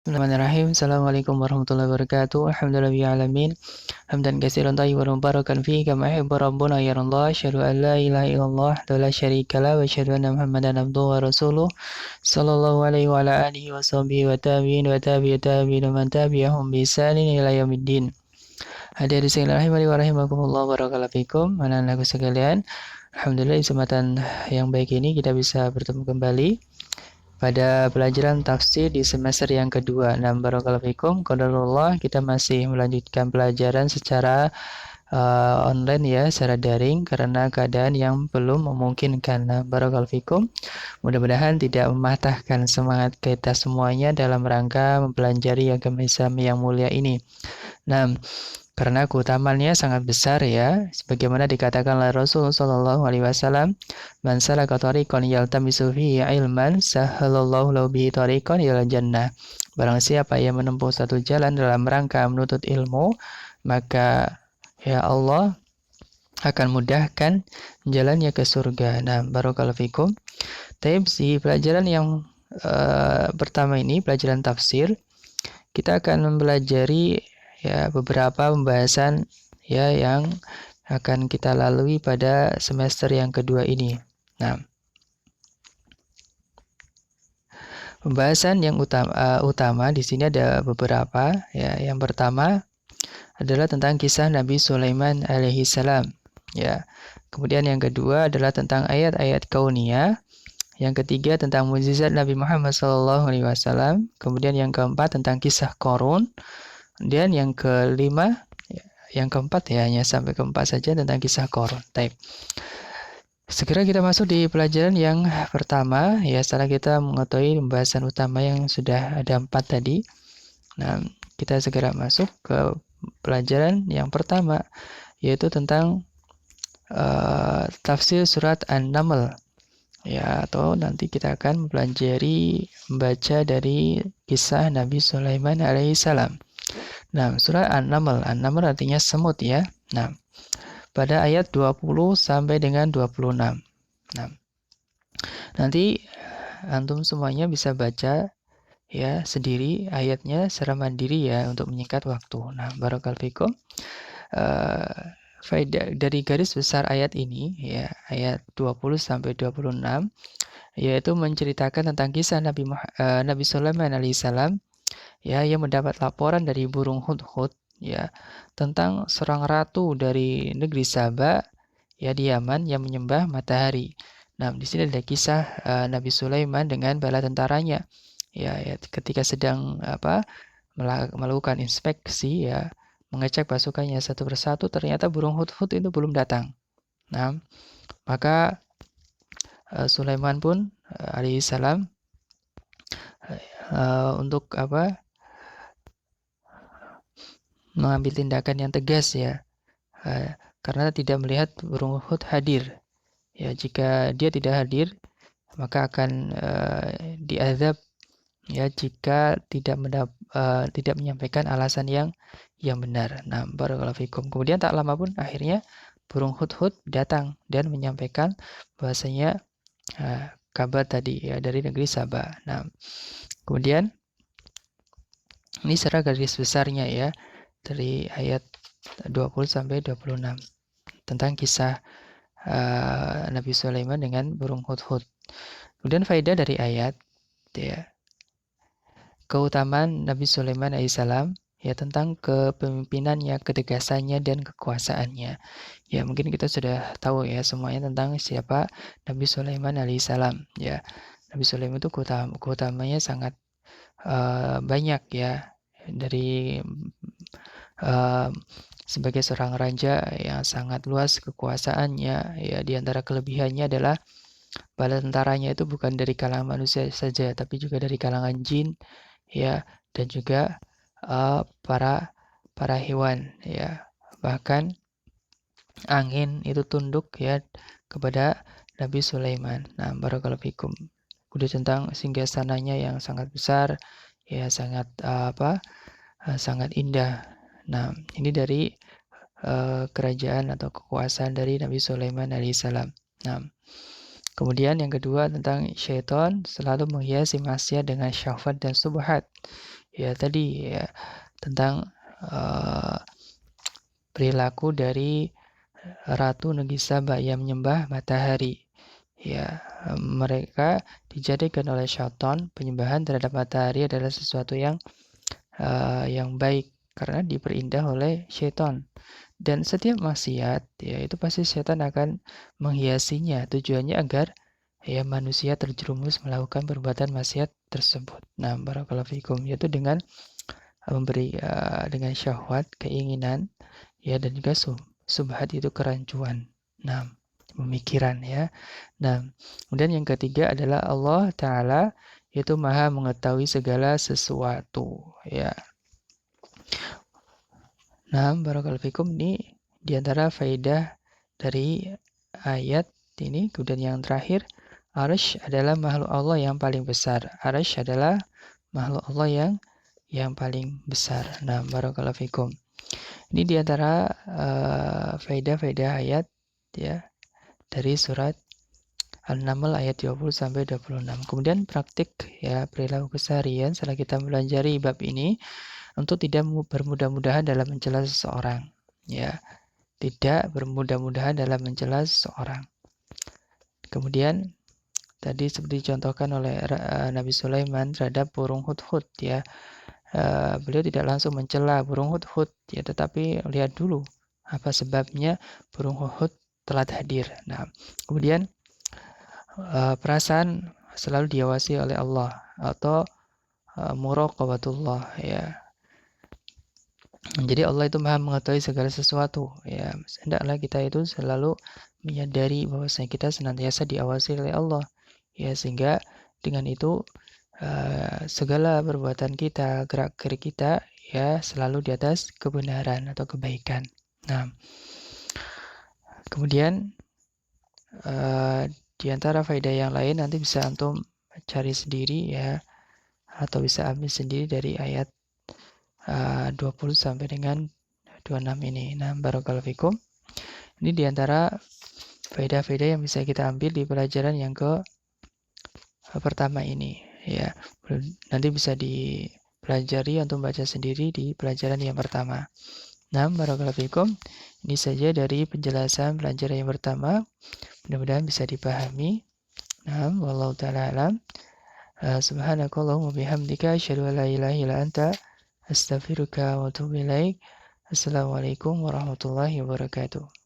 Bismillahirrahmanirrahim. Assalamualaikum warahmatullahi wabarakatuh. Alhamdulillahil alamin. Hamdan katsiran thayyiban mubarakan fihi kama yuhibbu rabbuna ya Allah. Asyhadu an la ilaha illallah wa la syarika lah wa asyhadu anna Muhammadan abduhu wa rasuluh. Sallallahu alaihi wa ala alihi wa sahbihi wa tabi'in wa tabi'in wa man tabi'ahum bi ihsanin ila yaumiddin. Hadirin sekalian rahimani wa rahimakumullah barakallahu fikum. Anak-anakku sekalian, alhamdulillah di kesempatan yang baik ini kita bisa bertemu kembali pada pelajaran tafsir di semester yang kedua. Nah, barakallahu fikum, qadarullah kita masih melanjutkan pelajaran secara online ya, secara daring karena keadaan yang belum memungkinkan. Nah, barakallahu fikum, mudah-mudahan tidak mematahkan semangat kita semuanya dalam rangka mempelajari agama Islam yang mulia ini. Nah, karena keutamaannya sangat besar ya, sebagaimana dikatakan oleh Rasul Shallallahu Alaihi Wasallam, "Man salaka thariqan yaltamisu fihi ilman, sahhalallahu lahu bihi thariqan ilal jannah." Barang siapa yang menempuh satu jalan dalam rangka menuntut ilmu, maka ya Allah akan mudahkan jalannya ke surga. Nah, barakallahu fikum. Tapi di pelajaran yang pertama ini, pelajaran tafsir, kita akan mempelajari ya beberapa pembahasan ya yang akan kita lalui pada semester yang kedua ini. Nah, pembahasan yang utama di sini ada beberapa ya. Yang pertama adalah tentang kisah Nabi Sulaiman alaihi salam ya. Kemudian yang kedua adalah tentang ayat-ayat kauniyah. Yang ketiga tentang mukjizat Nabi Muhammad SAW. Kemudian yang keempat tentang kisah Qarun. Dan yang kelima, yang keempat ya, hanya sampai keempat saja tentang kisah Qarun. Baik. Segera kita masuk di pelajaran yang pertama ya, setelah kita mengetahui pembahasan utama yang sudah ada 4 tadi. Nah, kita segera masuk ke pelajaran yang pertama, yaitu tentang tafsir surat An-Naml. Ya, atau nanti kita akan mempelajari membaca dari kisah Nabi Sulaiman alaihissalam. Nah, surah An-Naml. An-Naml artinya semut ya. Nah, pada ayat 20 sampai dengan 26. Nah, nanti antum semuanya bisa baca ya sendiri ayatnya secara mandiri ya untuk menyingkat waktu. Nah, barakallahu fikum. Faedah dari garis besar ayat ini ya, ayat 20 sampai 26 yaitu menceritakan tentang kisah Nabi Sulaiman alaihissalam ya, yang mendapat laporan dari burung hudhud ya tentang seorang ratu dari negeri Saba ya di Yaman yang menyembah matahari. Nah, di sini ada kisah Nabi Sulaiman dengan bala tentaranya ya ketika sedang melakukan inspeksi ya, mengecek pasukannya satu persatu, ternyata burung hudhud itu belum datang. Nah, maka Sulaiman pun alaihissalam untuk mengambil tindakan yang tegas ya, karena tidak melihat burung hudhud hadir. Ya, jika dia tidak hadir, maka akan diazab ya jika tidak menyampaikan alasan yang benar. Nah, barakallahu fikum. Kemudian tak lama pun akhirnya burung hudhud datang dan menyampaikan bahwasanya kabar tadi ya dari negeri Sabah. Nah, kemudian ini secara garis besarnya ya dari ayat 20 sampai 26 tentang kisah Nabi Sulaiman dengan burung hudhud. Kemudian faedah dari ayat ya, keutamaan Nabi Sulaiman alaihissalam ya tentang kepemimpinannya, ketegasannya dan kekuasaannya. Ya, mungkin kita sudah tahu ya semuanya tentang siapa Nabi Sulaiman alaihissalam ya. Nabi Sulaiman itu keutamanya sangat banyak ya, dari sebagai seorang raja yang sangat luas kekuasaannya ya. Di antara kelebihannya adalah bala tentaranya itu bukan dari kalangan manusia saja, tapi juga dari kalangan jin ya, dan juga para hewan ya. Bahkan angin itu tunduk ya kepada Nabi Sulaiman. Nah, barakallahu fikum. Udah tentang singgasananya yang sangat besar ya, sangat sangat indah. Nah, ini dari kerajaan atau kekuasaan dari Nabi Sulaiman alaihissalam. Nah, kemudian yang kedua tentang syaitan selalu menghiasi maksiat dengan syahwat dan subhat Ya tadi ya tentang perilaku dari Ratu Negeri Saba yang menyembah matahari. Ya, mereka dijadikan oleh syaitan penyembahan terhadap matahari adalah sesuatu yang baik karena diperindah oleh syaitan. Dan setiap maksiat, ya itu pasti setan akan menghiasinya. Tujuannya agar ya manusia terjerumus melakukan perbuatan maksiat tersebut. Nah, barakallahu fikum, yaitu dengan memberi dengan syahwat, keinginan, ya dan juga subhat itu kerancuan. Nah, pemikiran ya. Nah, kemudian yang ketiga adalah Allah Ta'ala itu maha mengetahui segala sesuatu ya. Nah, barakallahu fikum, ini diantara faedah dari ayat ini. Kemudian yang terakhir, Arsy adalah makhluk Allah yang paling besar. Arsy adalah makhluk Allah yang paling besar. Nah, barakallahu fikum. Ini diantara faedah-faedah ayat ya dari surat An-Naml ayat 20 sampai 26. Kemudian praktik ya perilaku keseharian setelah kita mempelajari bab ini untuk tidak bermudah-mudahan dalam mencela seseorang. Ya, tidak bermudah-mudahan dalam mencela seseorang. Kemudian tadi seperti dicontohkan oleh Nabi Sulaiman terhadap burung hudhud ya. Beliau tidak langsung mencela burung hudhud ya, tetapi lihat dulu apa sebabnya burung hudhud telat hadir. Nah, kemudian perasaan selalu diawasi oleh Allah atau muraqabatullah ya. Jadi Allah itu maha mengetahui segala sesuatu ya. Hendaklah kita itu selalu menyadari bahwasanya kita senantiasa diawasi oleh Allah ya, sehingga dengan itu segala perbuatan kita, gerak-gerik kita ya selalu di atas kebenaran atau kebaikan. Nah, kemudian di antara faedah yang lain nanti bisa antum cari sendiri ya, atau bisa ambil sendiri dari ayat 20 sampai dengan 26 ini. Nah, barakallahu fikum. Ini di antara faedah-faedah yang bisa kita ambil di pelajaran yang pertama ini ya. Nanti bisa dipelajari atau baca sendiri di pelajaran yang pertama. Nah, barakallahu fikum. Ini saja dari penjelasan pelajaran yang pertama. Mudah-mudahan bisa dipahami. Nah, wallahu ta'ala alam. Subhanakallahumma bihamdika asyhadu an la ilaha illa anta astaghfiruka wa atubu ilaik. Assalamualaikum warahmatullahi wabarakatuh.